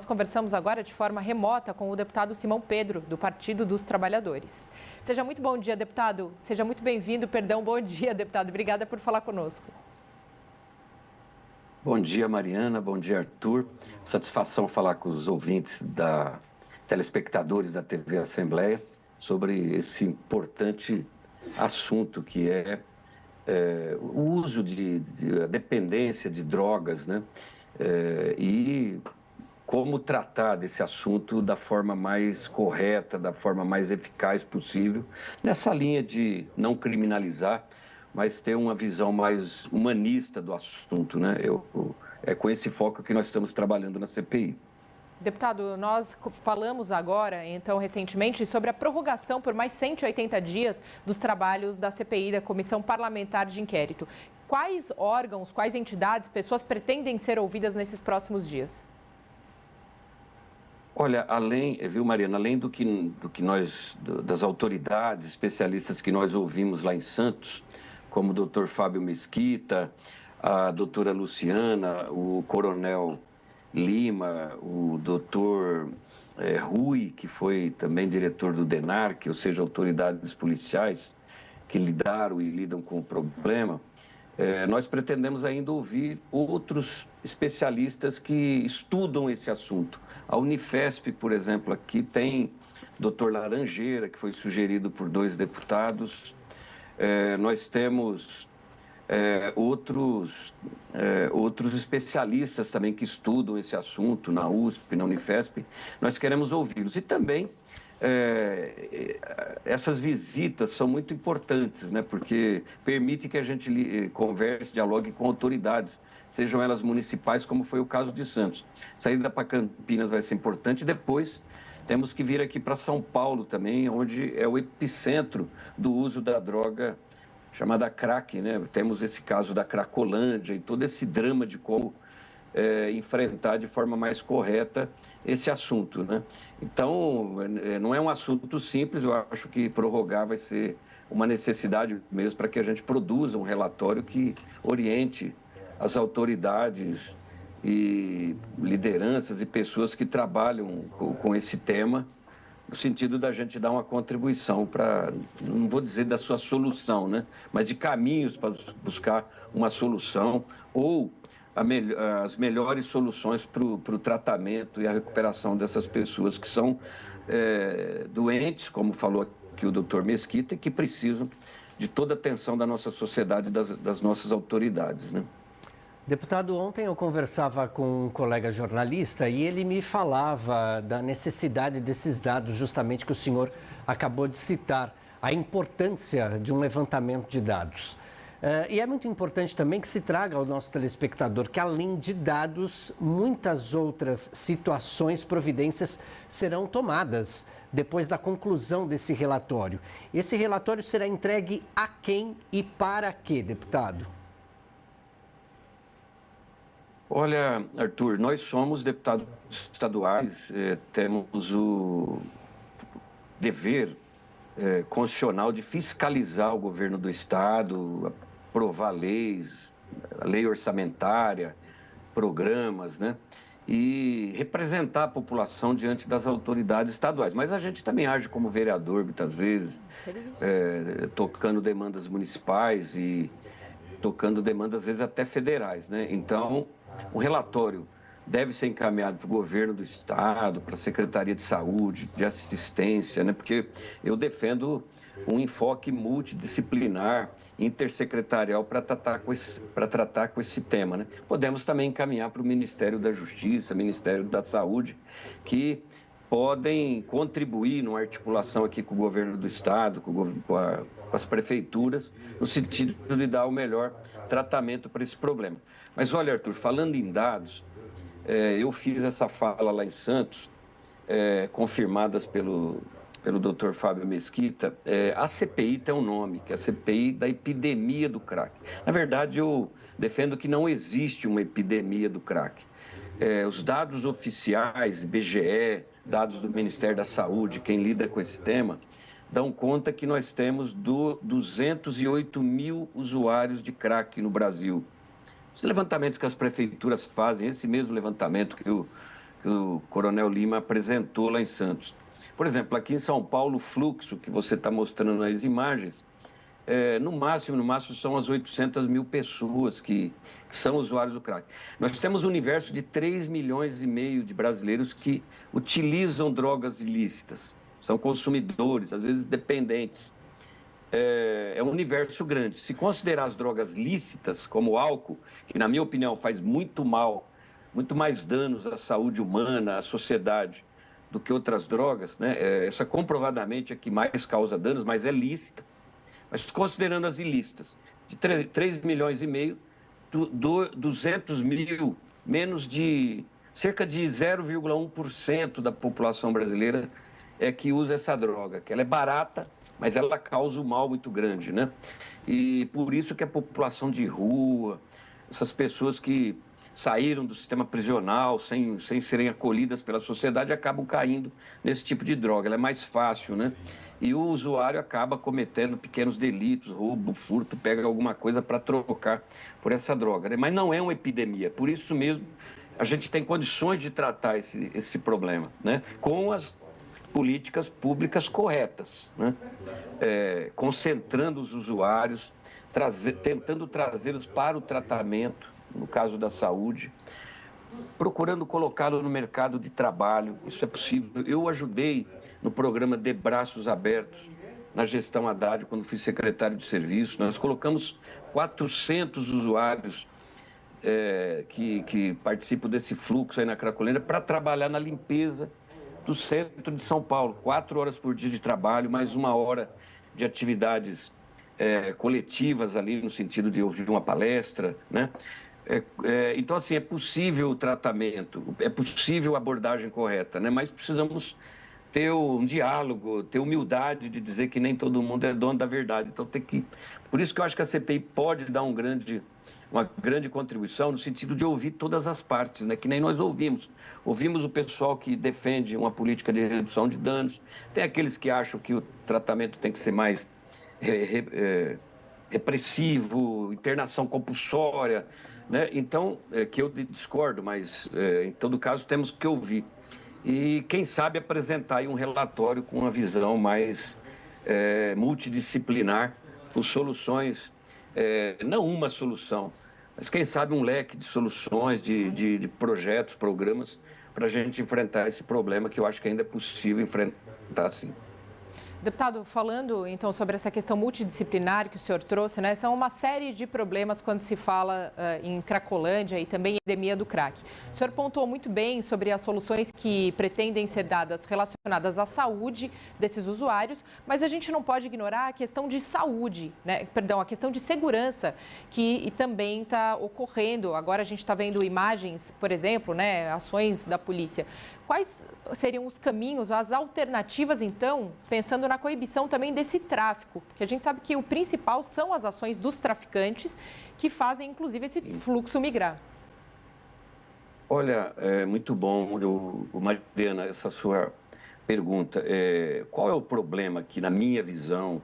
Nós conversamos agora de forma remota com o deputado Simão Pedro, do Partido dos Trabalhadores. Seja muito bom dia, deputado. Seja muito bem-vindo. Perdão, bom dia, deputado. Obrigada por falar conosco. Bom dia, Mariana. Bom dia, Arthur. Satisfação falar com os ouvintes telespectadores da TV Assembleia sobre esse importante assunto que é o uso a dependência de drogas, né? E como tratar desse assunto da forma mais correta, da forma mais eficaz possível, nessa linha de não criminalizar, mas ter uma visão mais humanista do assunto, né? É com esse foco que nós estamos trabalhando na CPI. Deputado, nós falamos agora, então, recentemente, sobre a prorrogação por mais 180 dias dos trabalhos da CPI, da Comissão Parlamentar de Inquérito. Quais órgãos, quais entidades, pessoas pretendem ser ouvidas nesses próximos dias? Olha, viu, Mariana, além das autoridades, especialistas que nós ouvimos lá em Santos, como o doutor Fábio Mesquita, a doutora Luciana, o coronel Lima, o doutor Rui, que foi também diretor do DENARC, ou seja, autoridades policiais que lidaram e lidam com o problema, nós pretendemos ainda ouvir outros especialistas que estudam esse assunto. A Unifesp, por exemplo, aqui tem doutor Laranjeira, que foi sugerido por 2 deputados. Nós temos outros especialistas também que estudam esse assunto na USP, na Unifesp. Nós queremos ouvi-los. E também essas visitas são muito importantes, né? Porque permite que a gente converse, dialogue com autoridades, sejam elas municipais, como foi o caso de Santos. Saída para Campinas vai ser importante. Depois temos que vir aqui para São Paulo também, onde é o epicentro do uso da droga chamada crack, né? Temos esse caso da Cracolândia e todo esse drama de como enfrentar de forma mais correta esse assunto, né? Então, não é um assunto simples, eu acho que prorrogar vai ser uma necessidade mesmo para que a gente produza um relatório que oriente as autoridades e lideranças e pessoas que trabalham com esse tema, no sentido da gente dar uma contribuição para, não vou dizer da sua solução, né? Mas de caminhos para buscar uma solução ou as melhores soluções para o tratamento e a recuperação dessas pessoas que são doentes, como falou aqui o doutor Mesquita, e que precisam de toda a atenção da nossa sociedade e das nossas autoridades, né? Deputado, ontem eu conversava com um colega jornalista e ele me falava da necessidade desses dados, justamente que o senhor acabou de citar, a importância de um levantamento de dados. E é muito importante também que se traga ao nosso telespectador que, além de dados, muitas outras situações, providências serão tomadas depois da conclusão desse relatório. Esse relatório será entregue a quem e para quê, deputado? Olha, Arthur, nós somos deputados estaduais, temos o dever constitucional de fiscalizar o governo do estado, aprovar leis, a lei orçamentária, programas, né? E representar a população diante das autoridades estaduais. Mas a gente também age como vereador, muitas vezes, tocando demandas municipais e tocando demandas, às vezes, até federais, né? Então, o relatório deve ser encaminhado para o governo do estado, para a Secretaria de Saúde, de Assistência, né? Porque eu defendo um enfoque multidisciplinar, intersecretarial para tratar com esse tema, né? Podemos também encaminhar para o Ministério da Justiça, Ministério da Saúde, que podem contribuir numa articulação aqui com o governo do estado, com as prefeituras, no sentido de dar o melhor tratamento para esse problema. Mas olha, Arthur, falando em dados, eu fiz essa fala lá em Santos, confirmadas pelo doutor Fábio Mesquita. A CPI tem um nome, que é a CPI da epidemia do crack. Na verdade, eu defendo que não existe uma epidemia do crack. Os dados oficiais, IBGE, dados do Ministério da Saúde, quem lida com esse tema, dão conta que nós temos 208 mil usuários de crack no Brasil. Os levantamentos que as prefeituras fazem, esse mesmo levantamento que o que o Coronel Lima apresentou lá em Santos. Por exemplo, aqui em São Paulo, o fluxo que você está mostrando nas imagens, no máximo são as 800 mil pessoas que são usuários do crack. Nós temos um universo de 3,5 milhões de brasileiros que utilizam drogas ilícitas, são consumidores, às vezes dependentes. É um universo grande. Se considerar as drogas lícitas, como o álcool, que na minha opinião faz muito mal, muito mais danos à saúde humana, à sociedade, do que outras drogas, né? Essa comprovadamente é que mais causa danos, mas é lícita. Mas considerando as ilícitas, de 3,5 milhões, 200 mil, menos de cerca de 0,1% da população brasileira é que usa essa droga, que ela é barata, mas ela causa um mal muito grande, né? E por isso que a população de rua, essas pessoas que saíram do sistema prisional sem serem acolhidas pela sociedade, acabam caindo nesse tipo de droga. Ela é mais fácil, né? E o usuário acaba cometendo pequenos delitos, roubo, furto, pega alguma coisa para trocar por essa droga, né? Mas não é uma epidemia. Por isso mesmo, a gente tem condições de tratar esse problema, né? Com as políticas públicas corretas, né? Concentrando os usuários, tentando trazê-los para o tratamento, no caso da saúde, procurando colocá-lo no mercado de trabalho. Isso é possível. Eu ajudei no programa De Braços Abertos, na gestão Haddad, quando fui secretário de serviço. Nós colocamos 400 usuários que participam desse fluxo aí na Cracolândia para trabalhar na limpeza do centro de São Paulo. 4 horas por dia de trabalho, mais 1 hora de atividades coletivas ali, no sentido de ouvir uma palestra, né? Então, assim, é possível o tratamento, é possível a abordagem correta, né? Mas precisamos ter um diálogo, ter humildade de dizer que nem todo mundo é dono da verdade. Então, por isso que eu acho que a CPI pode dar uma grande contribuição no sentido de ouvir todas as partes, né? Que nem nós ouvimos. Ouvimos o pessoal que defende uma política de redução de danos, tem aqueles que acham que o tratamento tem que ser mais repressivo, internação compulsória, né? Então, que eu discordo, mas em todo caso temos que ouvir. E quem sabe apresentar aí um relatório com uma visão mais multidisciplinar, com soluções, não uma solução, mas quem sabe um leque de soluções, de projetos, programas, para a gente enfrentar esse problema que eu acho que ainda é possível enfrentar sim. Deputado, falando então sobre essa questão multidisciplinar que o senhor trouxe, né? São uma série de problemas quando se fala em Cracolândia e também em epidemia do crack. O senhor pontuou muito bem sobre as soluções que pretendem ser dadas relacionadas à saúde desses usuários, mas a gente não pode ignorar a questão de saúde, né? Perdão, a questão de segurança que também está ocorrendo. Agora a gente está vendo imagens, por exemplo, né? Ações da polícia. Quais seriam os caminhos, as alternativas, então, pensando na coibição também desse tráfico? Porque a gente sabe que o principal são as ações dos traficantes que fazem, inclusive, esse fluxo migrar. Olha, é muito bom, Mariana, essa sua pergunta. Qual é o problema que, na minha visão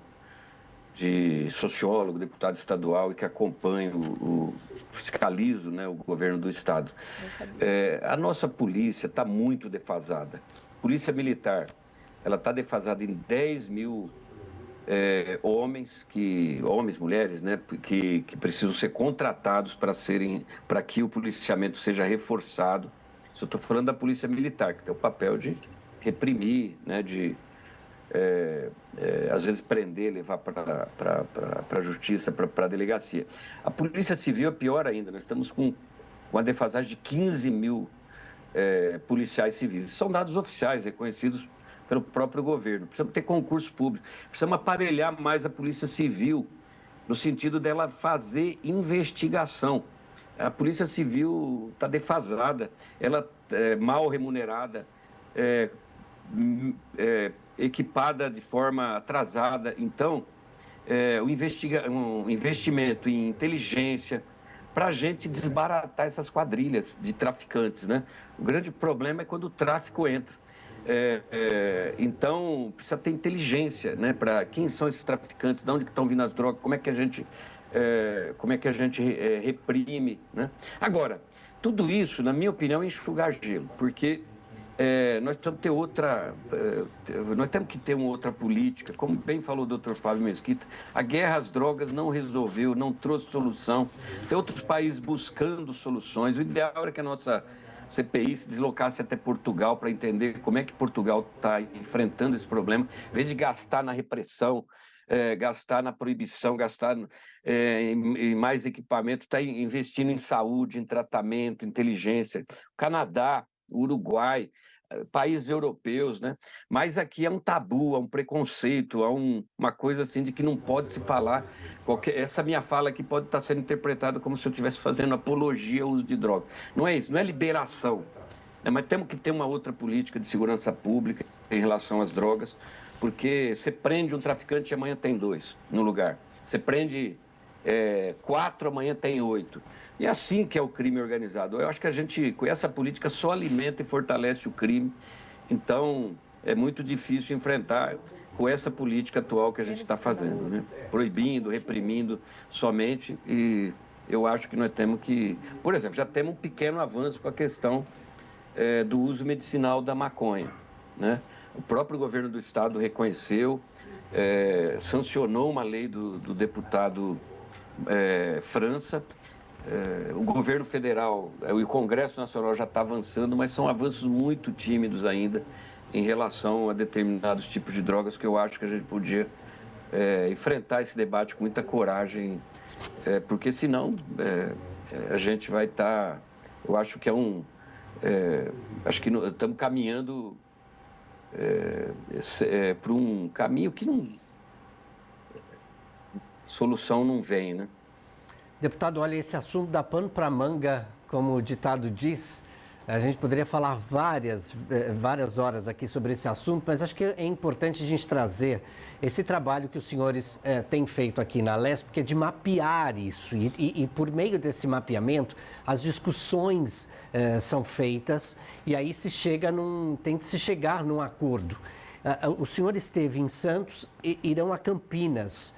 de sociólogo, deputado estadual e que acompanho, fiscalizo, né, o governo do estado? A nossa polícia está muito defasada. Polícia Militar, ela está defasada em 10 mil homens, mulheres, né, que precisam ser contratados para que o policiamento seja reforçado. Isso eu estou falando da Polícia Militar, que tem o papel de reprimir, né, às vezes prender, levar para a justiça, para a delegacia. A Polícia Civil é pior ainda, nós estamos com uma defasagem de 15 mil policiais civis. São dados oficiais, reconhecidos pelo próprio governo. Precisamos ter concurso público, precisamos aparelhar mais a Polícia Civil, no sentido dela fazer investigação. A Polícia Civil está defasada, ela é mal remunerada, equipada de forma atrasada. Então, um investimento em inteligência para a gente desbaratar essas quadrilhas de traficantes, né? O grande problema é quando o tráfico entra. Então, precisa ter inteligência, né? Para quem são esses traficantes, de onde estão vindo as drogas, como é que a gente reprime, né? Agora, Tudo isso, na minha opinião, é enxugar gelo, porque nós temos que ter nós temos que ter uma outra política. Como bem falou o doutor Fábio Mesquita, a guerra às drogas não resolveu, não trouxe solução. Tem outros países buscando soluções. O ideal era que a nossa CPI se deslocasse até Portugal para entender como é que Portugal está enfrentando esse problema, em vez de gastar na repressão, gastar na proibição, gastar em mais equipamento, está investindo em saúde, em tratamento, inteligência. O Canadá, o Uruguai, países europeus, né? Mas aqui é um tabu, é um preconceito, é uma coisa assim de que não pode se falar. Essa minha fala aqui pode estar sendo interpretada como se eu estivesse fazendo apologia ao uso de drogas. Não é isso, não é liberação. Né? Mas temos que ter uma outra política de segurança pública em relação às drogas, porque você prende um traficante e amanhã tem 2 no lugar. Você prende 4, amanhã tem 8. E assim que é o crime organizado. Eu acho que a gente, com essa política, só alimenta e fortalece o crime. Então, é muito difícil enfrentar com essa política atual que a gente está fazendo, né? Proibindo, reprimindo somente. E eu acho que nós temos que... Por exemplo, já temos um pequeno avanço com a questão do uso medicinal da maconha, né? O próprio governo do estado reconheceu, sancionou uma lei do deputado França. O governo federal e o Congresso Nacional já está avançando, mas são avanços muito tímidos ainda em relação a determinados tipos de drogas que eu acho que a gente podia enfrentar esse debate com muita coragem, porque senão a gente vai estar... Eu acho que acho que estamos caminhando para um caminho que não... Solução não vem, né? Deputado, olha, esse assunto dá pano para manga, como o ditado diz. A gente poderia falar várias horas aqui sobre esse assunto, mas acho que é importante a gente trazer esse trabalho que os senhores têm feito aqui na Alesp, que é de mapear isso. E por meio desse mapeamento, as discussões são feitas e aí tem que se chegar num acordo. O senhor esteve em Santos e irão a Campinas.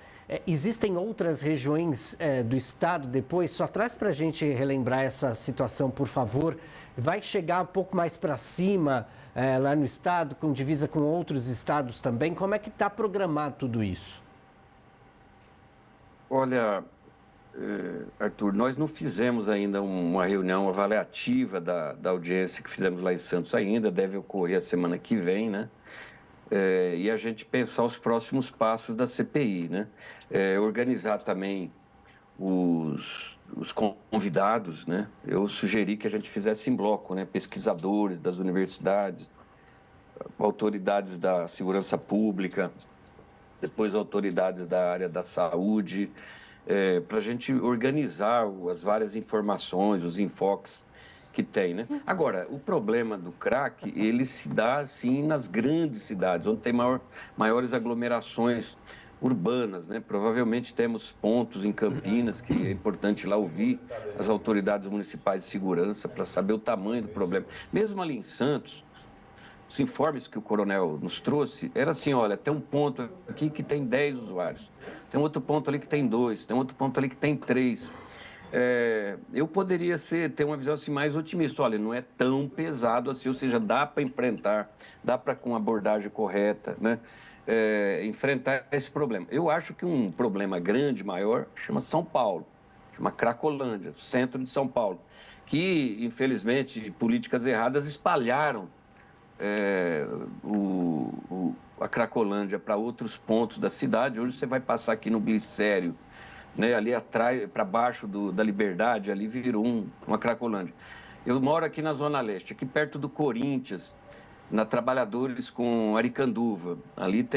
Existem outras regiões do estado depois? Só traz para a gente relembrar essa situação, por favor. Vai chegar um pouco mais para cima lá no estado, com divisa com outros estados também? Como é que está programado tudo isso? Olha, Arthur, nós não fizemos ainda uma reunião avaliativa da audiência que fizemos lá em Santos ainda, deve ocorrer a semana que vem, né? E a gente pensar os próximos passos da CPI, né? Organizar também os convidados, né? Eu sugeri que a gente fizesse em bloco, né? Pesquisadores das universidades, autoridades da segurança pública, depois autoridades da área da saúde, para a gente organizar as várias informações, os enfoques que tem, né? Agora, o problema do crack, ele se dá, assim, nas grandes cidades, onde tem maiores aglomerações urbanas, né? Provavelmente temos pontos em Campinas, que é importante lá ouvir as autoridades municipais de segurança para saber o tamanho do problema. Mesmo ali em Santos, os informes que o coronel nos trouxe, era assim, olha, tem um ponto aqui que tem 10 usuários, tem outro ponto ali que tem 2, tem outro ponto ali que tem 3. Eu poderia ter uma visão assim, mais otimista. Olha, não é tão pesado assim, ou seja, dá para enfrentar, dá para, com abordagem correta, né, enfrentar esse problema. Eu acho que um problema grande, maior, chama São Paulo, chama Cracolândia, centro de São Paulo, que, infelizmente, políticas erradas espalharam a Cracolândia para outros pontos da cidade. Hoje você vai passar aqui no Glicério, né, ali atrás, para baixo da Liberdade, ali virou uma Cracolândia. Eu moro aqui na Zona Leste, aqui perto do Corinthians, na Trabalhadores com Aricanduva. Ali tem